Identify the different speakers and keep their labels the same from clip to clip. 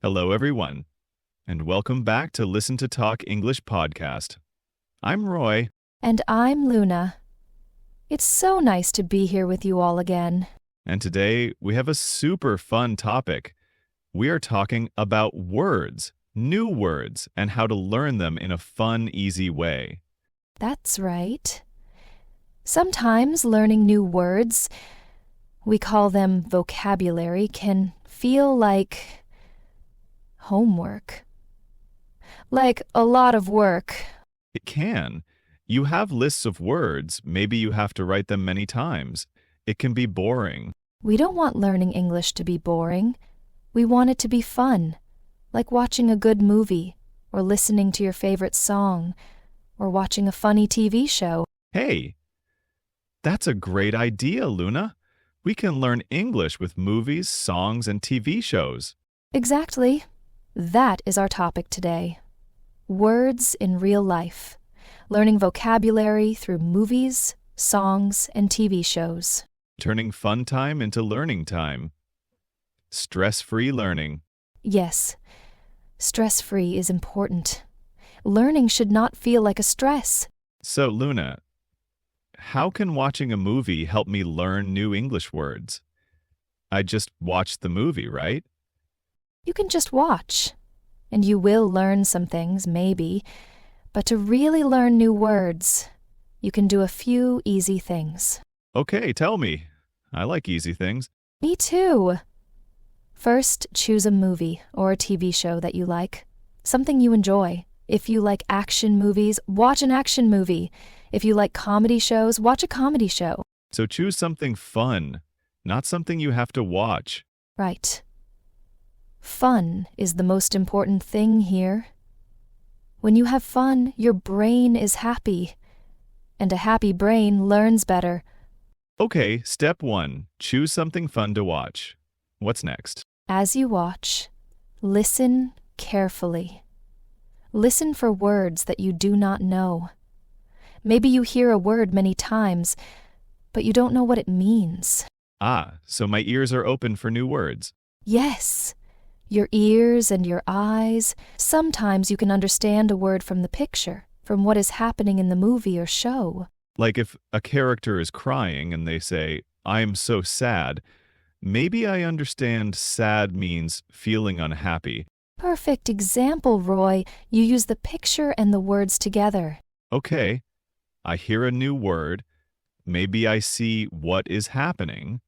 Speaker 1: Hello, everyone, and welcome back to Listen to Talk English podcast. I'm Roy.
Speaker 2: And I'm Luna. It's so nice to be here with you all again.
Speaker 1: And today we have a super fun topic. We are talking about words, new words, and how to learn them in a fun, easy way.
Speaker 2: That's right. Sometimes learning new words, we call them vocabulary, can feel like homework. Like a lot of work.
Speaker 1: It can. You have lists of words. Maybe you have to write them many times. It can be boring.
Speaker 2: We don't want learning English to be boring. We want it to be fun, like watching a good movie, or listening to your favorite song, or watching a funny TV show.
Speaker 1: Hey, that's a great idea, Luna. We can learn English with movies, songs, and TV shows.
Speaker 2: Exactly. That is our topic today. Words in real life. Learning vocabulary through movies, songs, and TV shows.
Speaker 1: Turning fun time into learning time. Stress-free learning.
Speaker 2: Yes, stress-free is important. Learning should not feel like a stress.
Speaker 1: So, Luna, how can watching a movie help me learn new English words? I just watched the movie, right?
Speaker 2: You can just watch, and you will learn some things, maybe, but to really learn new words, you can do a few easy things.
Speaker 1: Okay, tell me. I like easy things.
Speaker 2: Me too. First, choose a movie or a TV show that you like, something you enjoy. If you like action movies, watch an action movie. If you like comedy shows, watch a comedy show.
Speaker 1: So choose something fun, not something you have to watch.
Speaker 2: Right. Fun is the most important thing here. When you have fun, your brain is happy, and a happy brain learns better.
Speaker 1: Okay, step 1. Choose something fun to watch. What's next?
Speaker 2: As you watch, listen carefully. Listen for words that you do not know. Maybe you hear a word many times, but you don't know what it means.
Speaker 1: So my ears are open for new words.
Speaker 2: Yes. Your ears and your eyes. Sometimes you can understand a word from the picture, from what is happening in the movie or show.
Speaker 1: Like if a character is crying and they say, "I'm so sad," maybe I understand sad means feeling unhappy.
Speaker 2: Perfect example, Roy. You use the picture and the words together.
Speaker 1: Okay, I hear a new word. Maybe I see what is happening,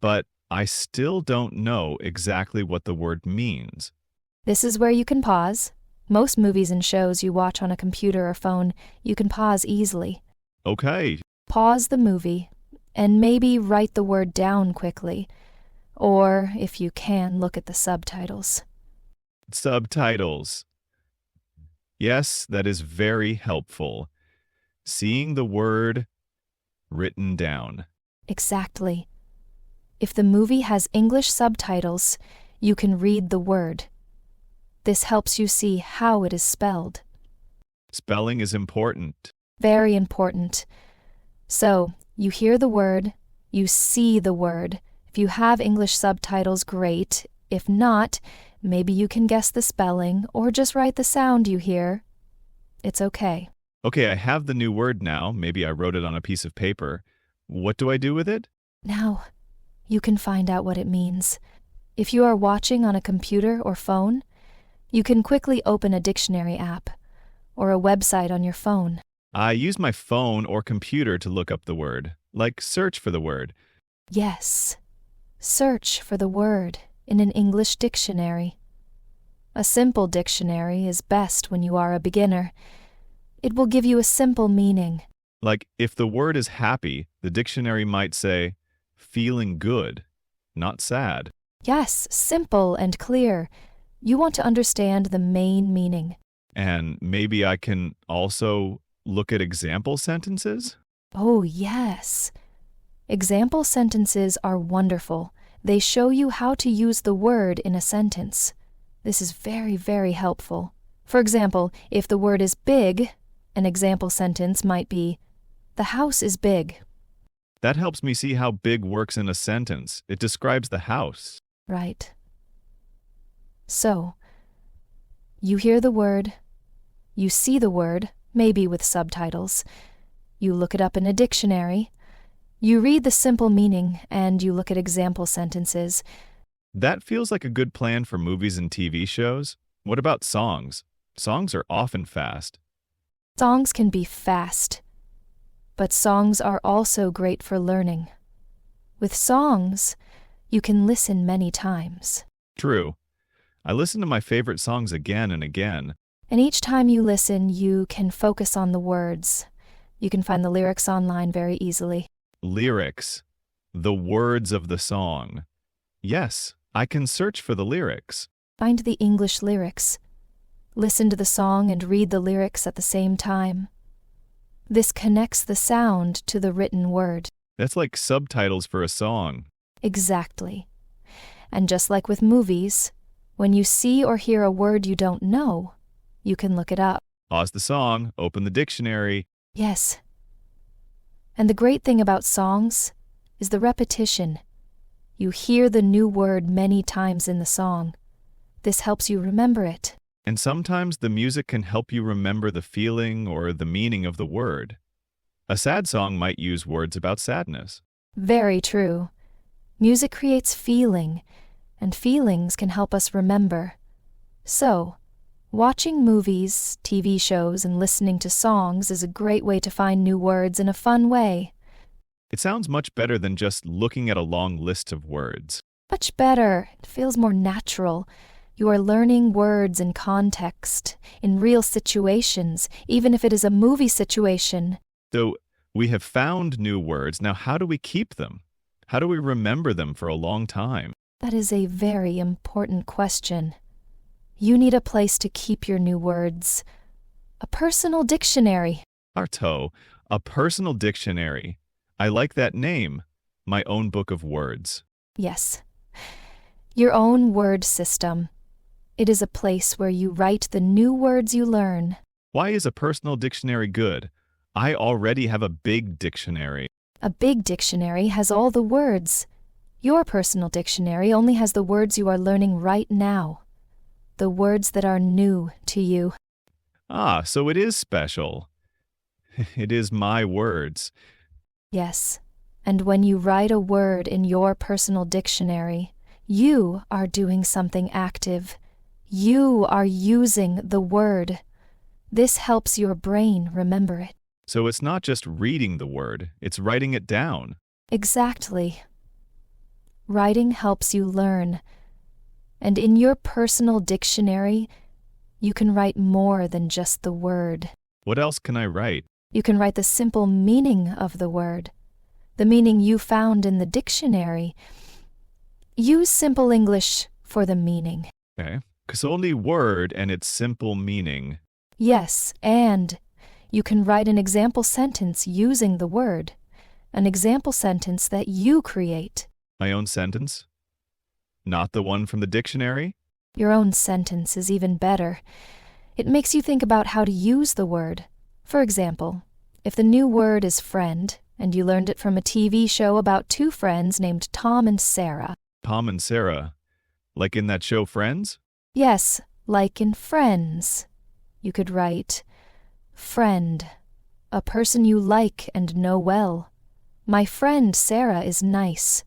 Speaker 1: but I still don't know exactly what the word means.
Speaker 2: This is where you can pause. Most movies and shows you watch on a computer or phone, you can pause easily.
Speaker 1: Okay,
Speaker 2: Pause the movie and maybe write the word down quickly. Or, if you can, look at the subtitles.
Speaker 1: subtitles. Yes, that is very helpful. Seeing the word written down.
Speaker 2: Exactly. If the movie has English subtitles, you can read the word. This helps you see how it is spelled.
Speaker 1: Spelling is important.
Speaker 2: Very important. So, you hear the word, you see the word. If you have English subtitles, great. If not, maybe you can guess the spelling or just write the sound you hear. It's okay.
Speaker 1: Okay, I have the new word now. Maybe I wrote it on a piece of paper. What do I do with it?
Speaker 2: Now, you can find out what it means. If you are watching on a computer or phone, you can quickly open a dictionary app or a website on your phone.
Speaker 1: I use my phone or computer to look up the word, like search for the word.
Speaker 2: Yes, search for the word in an English dictionary. A simple dictionary is best when you are a beginner. It will give you a simple meaning.
Speaker 1: Like if the word is happy, the dictionary might say, feeling good, not sad.
Speaker 2: Yes, simple and clear. You want to understand the main meaning.
Speaker 1: And maybe I can also look at example sentences?
Speaker 2: Oh, yes. Example sentences are wonderful. They show you how to use the word in a sentence. This is very, very helpful. For example, if the word is big, an example sentence might be, "The house is big."
Speaker 1: That helps me see how big works in a sentence. It describes the house.
Speaker 2: Right. So, you hear the word, you see the word, maybe with subtitles, you look it up in a dictionary, you read the simple meaning, and you look at example sentences.
Speaker 1: That feels like a good plan for movies and TV shows. What about songs? Songs are often fast.
Speaker 2: Songs can be fast, but songs are also great for learning. With songs, you can listen many times.
Speaker 1: True. I listen to my favorite songs again and again.
Speaker 2: And each time you listen, you can focus on the words. You can find the lyrics online very easily.
Speaker 1: Lyrics. The words of the song. Yes, I can search for the lyrics.
Speaker 2: Find the English lyrics. Listen to the song and read the lyrics at the same time. This connects the sound to the written word.
Speaker 1: That's like subtitles for a song.
Speaker 2: Exactly. And just like with movies, when you see or hear a word you don't know, you can look it up.
Speaker 1: Pause the song, open the dictionary.
Speaker 2: Yes. And the great thing about songs is the repetition. You hear the new word many times in the song. This helps you remember it.
Speaker 1: And sometimes the music can help you remember the feeling or the meaning of the word. A sad song might use words about sadness.
Speaker 2: Very true. Music creates feeling, and feelings can help us remember. So, watching movies, TV shows, and listening to songs is a great way to find new words in a fun way.
Speaker 1: It sounds much better than just looking at a long list of words.
Speaker 2: Much better. It feels more natural. You are learning words in context, in real situations, even if it is a movie situation.
Speaker 1: So, we have found new words. Now, how do we keep them? How do we remember them for a long time?
Speaker 2: That is a very important question. You need a place to keep your new words. A personal dictionary.
Speaker 1: Arto, a personal dictionary. I like that name. My own book of words.
Speaker 2: Yes. Your own word system. It is a place where you write the new words you learn.
Speaker 1: Why is a personal dictionary good? I already have a big dictionary.
Speaker 2: A big dictionary has all the words. Your personal dictionary only has the words you are learning right now. The words that are new to you.
Speaker 1: Ah, so it is special. It is my words.
Speaker 2: Yes. And when you write a word in your personal dictionary, you are doing something active. You are using the word. This helps your brain remember it.
Speaker 1: So it's not just reading the word, it's writing it down.
Speaker 2: Exactly. Writing helps you learn. And in your personal dictionary, you can write more than just the word.
Speaker 1: What else can I write?
Speaker 2: You can write the simple meaning of the word, the meaning you found in the dictionary. Use simple English for the meaning.
Speaker 1: Okay. Because only word and its simple meaning.
Speaker 2: Yes, and you can write an example sentence using the word, an example sentence that you create.
Speaker 1: My own sentence? Not the one from the dictionary?
Speaker 2: Your own sentence is even better. It makes you think about how to use the word. For example, if the new word is friend, and you learned it from a TV show about two friends named Tom and Sarah.
Speaker 1: Tom and Sarah. Like in that show Friends?
Speaker 2: Yes, like in Friends. You could write, friend, a person you like and know well. My friend Sarah is nice.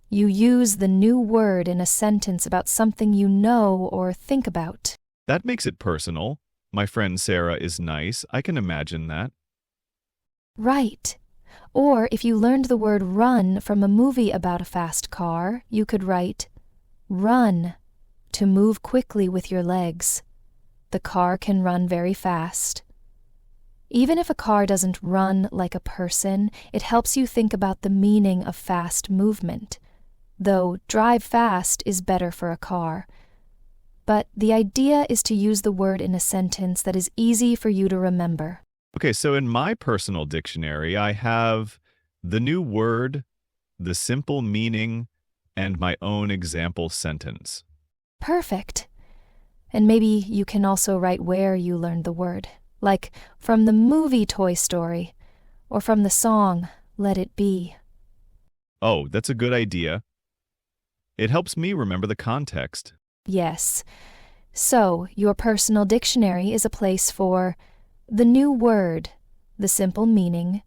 Speaker 2: You use the new word in a sentence about something you know or think about.
Speaker 1: That makes it personal. My friend Sarah is nice. I can imagine that.
Speaker 2: Right. Or if you learned the word run from a movie about a fast car, you could write, run, to move quickly with your legs. The car can run very fast. Even if a car doesn't run like a person, it helps you think about the meaning of fast movement. Though drive fast is better for a car. But the idea is to use the word in a sentence that is easy for you to remember.
Speaker 1: Okay, so in my personal dictionary, I have the new word, the simple meaning, and my own example sentence.
Speaker 2: Perfect. And maybe you can also write where you learned the word, like from the movie Toy Story, or from the song Let It Be.
Speaker 1: Oh, that's a good idea. It helps me remember the context.
Speaker 2: Yes. So, your personal dictionary is a place for the new word, the simple meaning,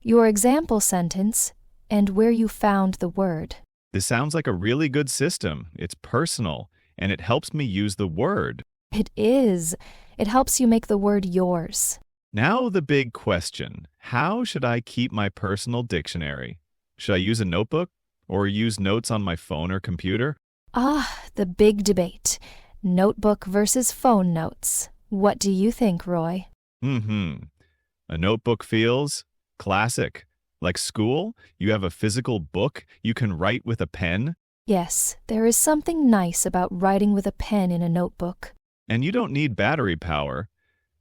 Speaker 2: your example sentence, and where you found the word.
Speaker 1: This sounds like a really good system. It's personal, and it helps me use the word.
Speaker 2: It is. It helps you make the word yours.
Speaker 1: Now the big question. How should I keep my personal dictionary? Should I use a notebook or use notes on my phone or computer?
Speaker 2: Ah, the big debate. Notebook versus phone notes. What do you think, Roy?
Speaker 1: A notebook feels classic. Like school, you have a physical book you can write with a pen.
Speaker 2: Yes, there is something nice about writing with a pen in a notebook.
Speaker 1: And you don't need battery power.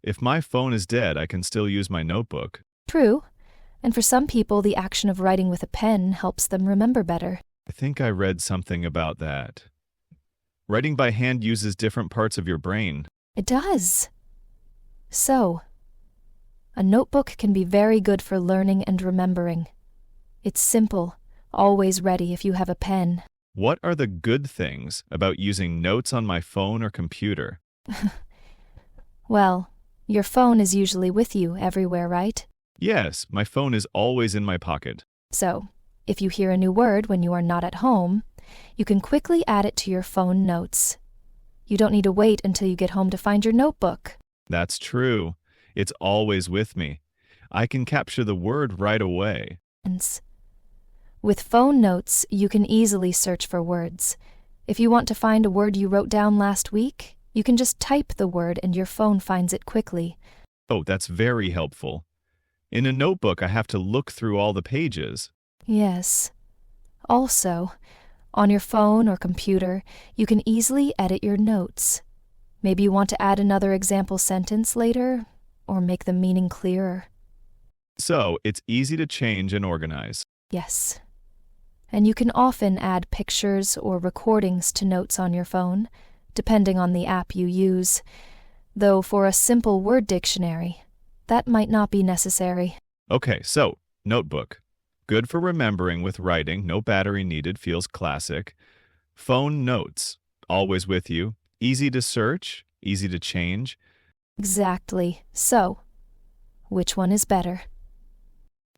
Speaker 1: If my phone is dead, I can still use my notebook.
Speaker 2: True. And for some people, the action of writing with a pen helps them remember better.
Speaker 1: I think I read something about that. Writing by hand uses different parts of your brain.
Speaker 2: It does. So, a notebook can be very good for learning and remembering. It's simple, always ready if you have a pen.
Speaker 1: What are the good things about using notes on my phone or computer?
Speaker 2: Well, your phone is usually with you everywhere, right?
Speaker 1: Yes, my phone is always in my pocket.
Speaker 2: So, if you hear a new word when you are not at home, you can quickly add it to your phone notes. You don't need to wait until you get home to find your notebook.
Speaker 1: That's true. It's always with me. I can capture the word right away.
Speaker 2: With phone notes, you can easily search for words. If you want to find a word you wrote down last week, you can just type the word and your phone finds it quickly.
Speaker 1: Oh, that's very helpful. In a notebook, I have to look through all the pages.
Speaker 2: Yes. Also, on your phone or computer, you can easily edit your notes. Maybe you want to add another example sentence later, or make the meaning clearer.
Speaker 1: So, it's easy to change and organize.
Speaker 2: Yes. And you can often add pictures or recordings to notes on your phone, depending on the app you use. Though for a simple word dictionary, that might not be necessary.
Speaker 1: Okay, so, notebook. Good for remembering with writing, no battery needed, feels classic. Phone notes, always with you, easy to search, easy to change.
Speaker 2: Exactly. So, which one is better?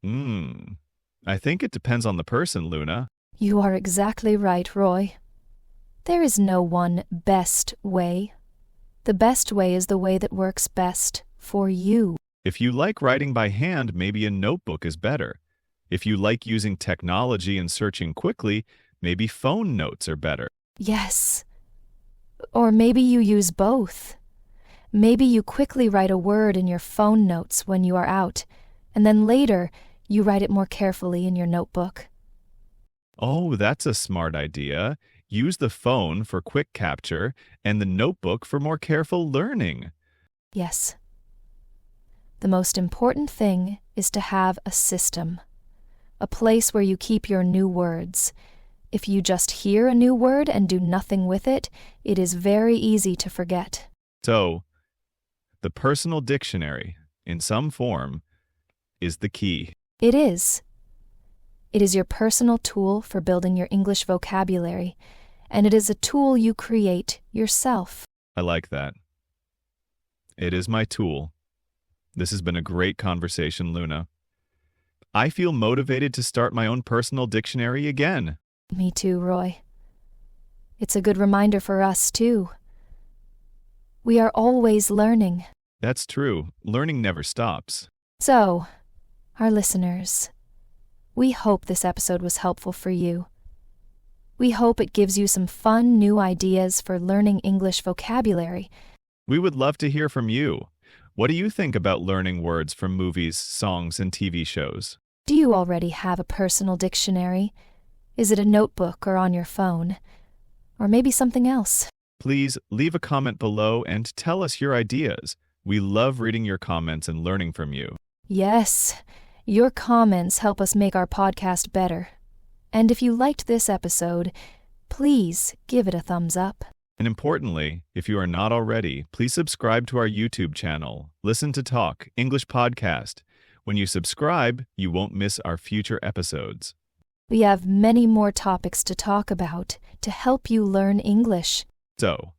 Speaker 1: I think it depends on the person, Luna.
Speaker 2: You are exactly right, Roy. There is no one best way. The best way is the way that works best for you.
Speaker 1: If you like writing by hand, maybe a notebook is better. If you like using technology and searching quickly, maybe phone notes are better.
Speaker 2: Yes. Or maybe you use both. Maybe you quickly write a word in your phone notes when you are out, and then later you write it more carefully in your notebook.
Speaker 1: Oh, that's a smart idea. Use the phone for quick capture and the notebook for more careful learning.
Speaker 2: Yes. The most important thing is to have a system, a place where you keep your new words. If you just hear a new word and do nothing with it, it is very easy to forget.
Speaker 1: So, the personal dictionary, in some form, is the key.
Speaker 2: It is. It is your personal tool for building your English vocabulary, and it is a tool you create yourself.
Speaker 1: I like that. It is my tool. This has been a great conversation, Luna. I feel motivated to start my own personal dictionary again.
Speaker 2: Me too, Roy. It's a good reminder for us, too. We are always learning.
Speaker 1: That's true. Learning never stops.
Speaker 2: So, our listeners, we hope this episode was helpful for you. We hope it gives you some fun new ideas for learning English vocabulary.
Speaker 1: We would love to hear from you. What do you think about learning words from movies, songs, and TV shows?
Speaker 2: Do you already have a personal dictionary? Is it a notebook or on your phone? Or maybe something else?
Speaker 1: Please leave a comment below and tell us your ideas. We love reading your comments and learning from you.
Speaker 2: Yes, your comments help us make our podcast better. And if you liked this episode, please give it a thumbs up.
Speaker 1: And importantly, if you are not already, please subscribe to our YouTube channel, Listen to Talk, English Podcast. When you subscribe, you won't miss our future episodes.
Speaker 2: We have many more topics to talk about to help you learn English.
Speaker 1: So,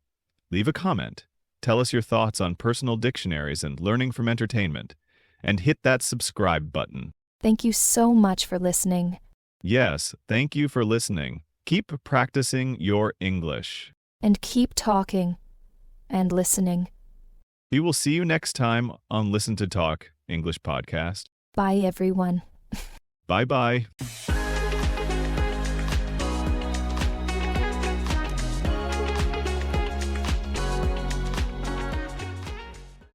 Speaker 1: leave a comment. Tell us your thoughts on personal dictionaries and learning from entertainment. And hit that subscribe button.
Speaker 2: Thank you so much for listening.
Speaker 1: Yes, thank you for listening. Keep practicing your English.
Speaker 2: And keep talking and listening.
Speaker 1: We will see you next time on Listen to Talk English Podcast.
Speaker 2: Bye, everyone.
Speaker 1: Bye-bye.